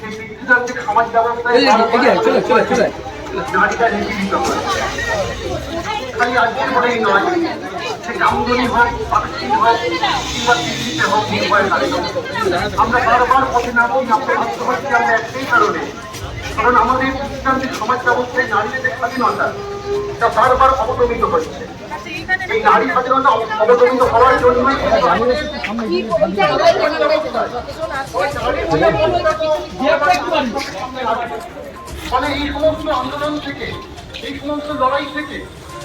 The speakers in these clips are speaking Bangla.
সেই পিতৃতান্ত্রিক সমাজ ব্যবস্থায় নারীরা নিপীড়িত হয়। খালি আজকের বলেই নয়, সে কামদুনি হোক, পাকশিল হোক কিংবা কৃষিতে হোক, নির্ভয় নারী। আমরা বারবার পথে নামই আমরা ভাবতে পারছি আমরা একটাই কারণে, কারণ আমাদের পিতৃতান্ত্রিক সমাজ ব্যবস্থায় নারীদের যে স্বাধীনতা তা বারবার অবদমিত হচ্ছে। এই নারী স্বাধীনতা অবদমিত হওয়ার জন্যই ফলে এই সমস্ত আন্দোলন থেকে, এই সমস্ত লড়াই থেকে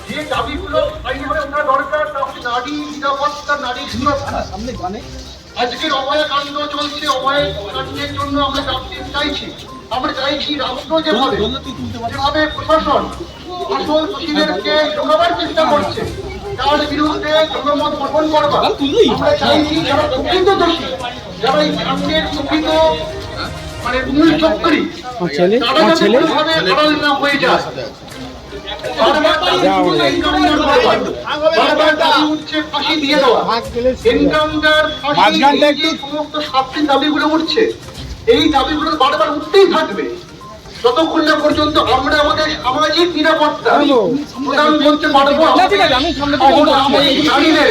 যে দাবিগুলো আইনের ওঠা দরকার, তা হচ্ছে নারী নিরাপত্তা, নারী সুরক্ষা। আজকের অভয়াকাণ্ড চলছে, অভয়াকাণ্ডের জন্য আমরা জানতে চাইছি, আমরা চাইছি রাষ্ট্র যেভাবে প্রশাসন আসল দোষীদেরকে ঢোকাবার চেষ্টা করছে, তার বিরুদ্ধে জনমত গঠন করবা। আমরা চাইছি যারা প্রকৃত দোষী, যারা এই কাণ্ডের প্রকৃত মানে মূল চক্রী, তারা যাতে কোনোভাবে আড়াল না হয়ে যায়। ফাঁসি দিয়ে দেওয়া, এনকাউন্টার, ফাঁসি, সমস্ত শাস্তির দাবিগুলো উঠছে, এই দাবিগুলো বারবার উঠতেই থাকবে যতক্ষণ না পর্যন্ত আমরা আমাদের সামাজিক নিরাপত্তা প্রদান করতে পারবো। নারীদের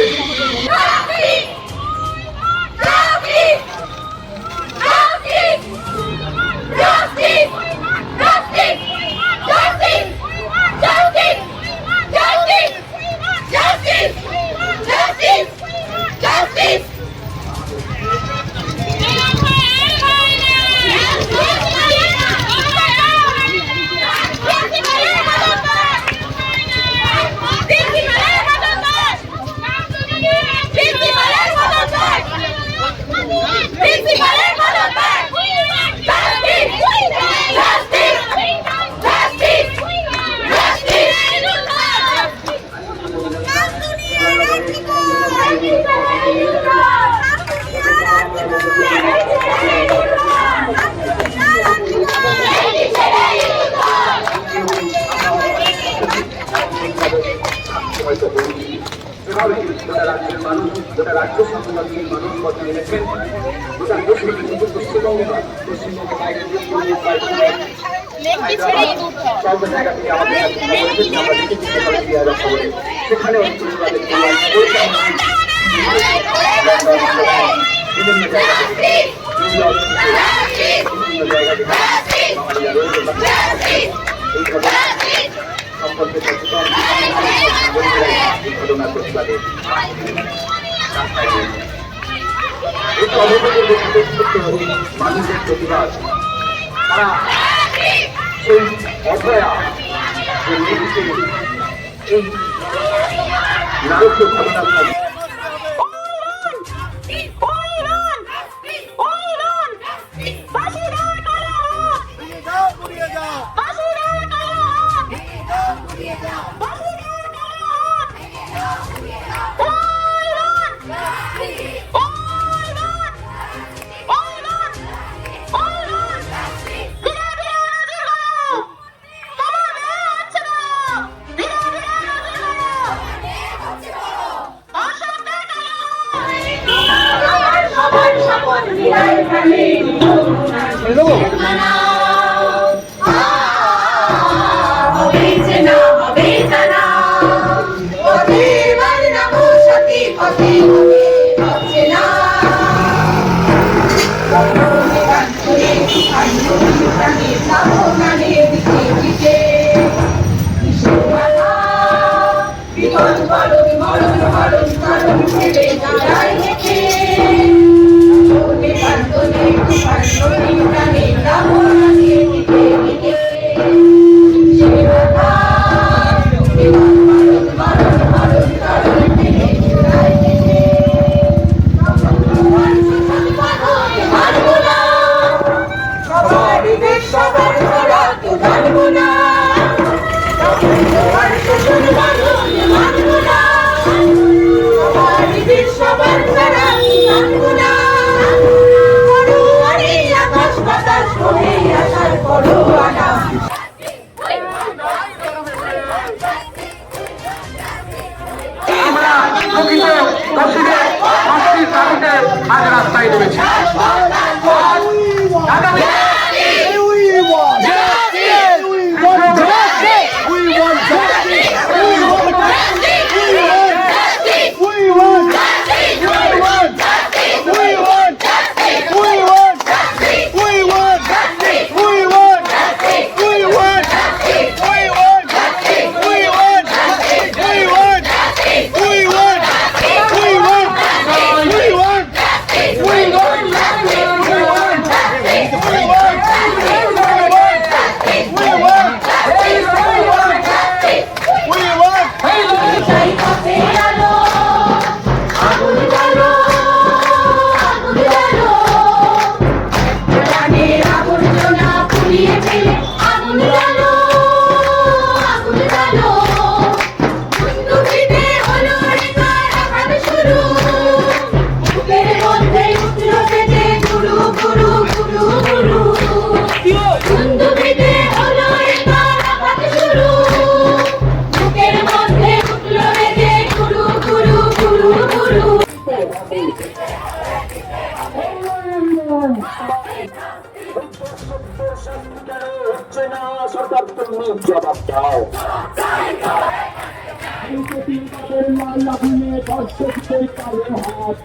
রাজ্যের মানুষ, গোটা রাজ্য সংসদীয় মানুষ কথা এনেছেন, গোটা দেশে কিন্তু পশ্চিমবঙ্গে নয়, পশ্চিমবঙ্গের বাইরে সব জায়গা থেকে আমাদের সেখানে বিভিন্ন সম্পর্কে সচেতন ঘটনার প্রতিবাদে মানুষের প্রতিবাদ, তারা সেই অভয়া যে মেয়েটিকে এই নারকীয় ঘটনার সবার তুলনা পুড়িয়ে ফেলে আগুন জ্বালো, আগুন জ্বালো। দুর্নীতি হলো রেখার আঘাত শুরু, বুকের মধ্যে উঠল পেটে গুরু গুরু গুরু গুরু। দুর্নীতি হলো রেখার আঘাত শুরু, বুকের মধ্যে উঠল পেটে গুরু গুরু গুরু গুরু। হচ্ছে না সরকার, তুমি জবাব দাও। লাল আগুনে দর্শকদের কালো হাত